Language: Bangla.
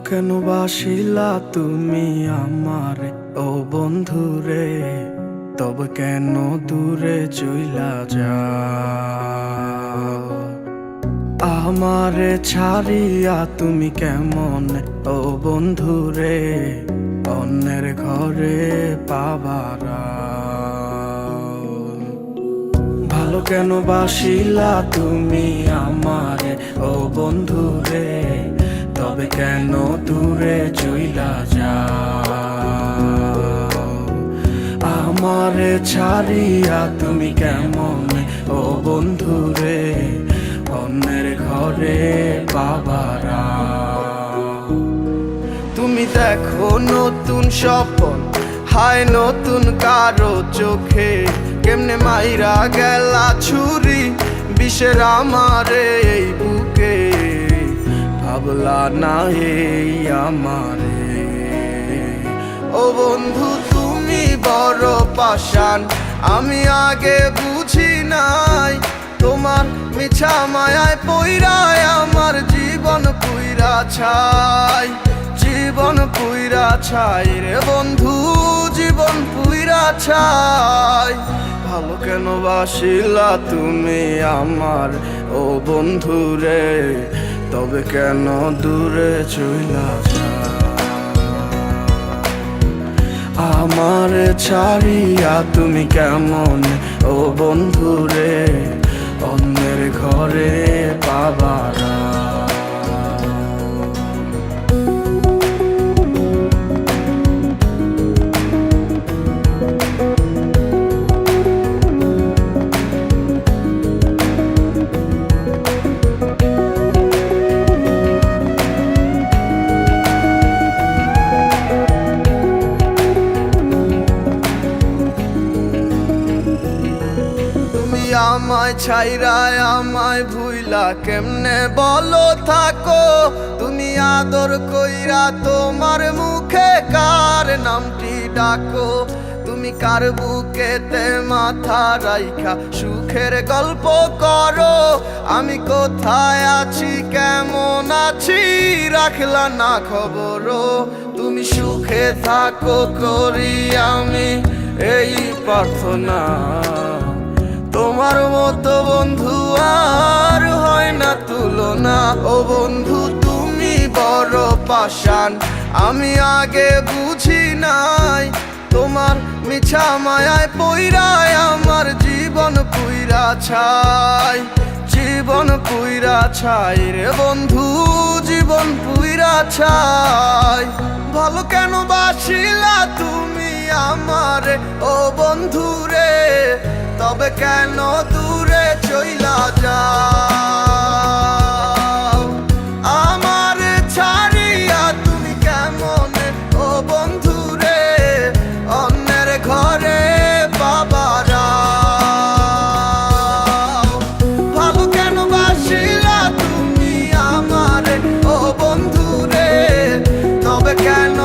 কেন বাসিলা তুমি আমারে ও বন্ধুরে, তবে কেন দূরে চইলা যাও? আমারে ছাড়িয়া তুমি কেমন ও বন্ধুরে অন্যের ঘরে পাবারা? ভালো কেন বাসিলা তুমি আমারে ও বন্ধুরে, তবে কেন দূরে চইলা যাও? আমারে ছাড়িয়া তুমি কেমন ও বন্ধুরে অন্যের ঘরে পাবারা? তুমি দেখো নতুন স্বপ্ন, হায় নতুন কারো চোখে, কেমনে মাইরা গেলা ছুরি বিষের আমারে এই বুকে। ভাবলা না এই আমারে ও বন্ধু, তুমি বড় পাষাণ, আমি আগে বুঝি নাই। তোমার মিছা মায়ায় পইরায় আমার জীবন পুইরা ছাই, জীবন পুইরা ছাই রে বন্ধু, জীবন পুইরা ছাই। ভালো কেন বাসিলা তুমি আমার ও বন্ধু রে, তবে কেন দূরে চইলা যাও? আমার ছাড়িয়া তুমি কেমন ও বন্ধু রে অন্যের ঘরে পাবারা? আমায় ছাইরায় আমায় ভুইলা কেমনে বলো থাকো? তুমি আদর কইরা তোমার মুখে কার নামটি ডাকো? তুমি কার বুকেতে মাথা রাইখা সুখের গল্প করো? আমি কোথায় আছি কেমন আছি রাখলা না খবর? তুমি সুখে থাকো করি আমি এই প্রার্থনা। তোমার মতো বন্ধু আর হয় না তুলনা। ও বন্ধু তুমি বড় পাষাণ, আমি আগে বুঝি নাই। তোমার মিছা মায়ায় পইরায় আমার জীবন পুইরা ছাই, জীবন পুইরা ছাই রে বন্ধু, জীবন পুইরা ছাই। ভালো কেন বাসিলা তুমি আমারে ও বন্ধু রে, তবে কেন দূরে চইলা যাও? আমার ছাড়িয়া তুমি কেমন ও বন্ধু রে অন্যের ঘরে পাবারা? ভালো কেন বাসিলা তুমি আমারে ও বন্ধু রে, তবে কেন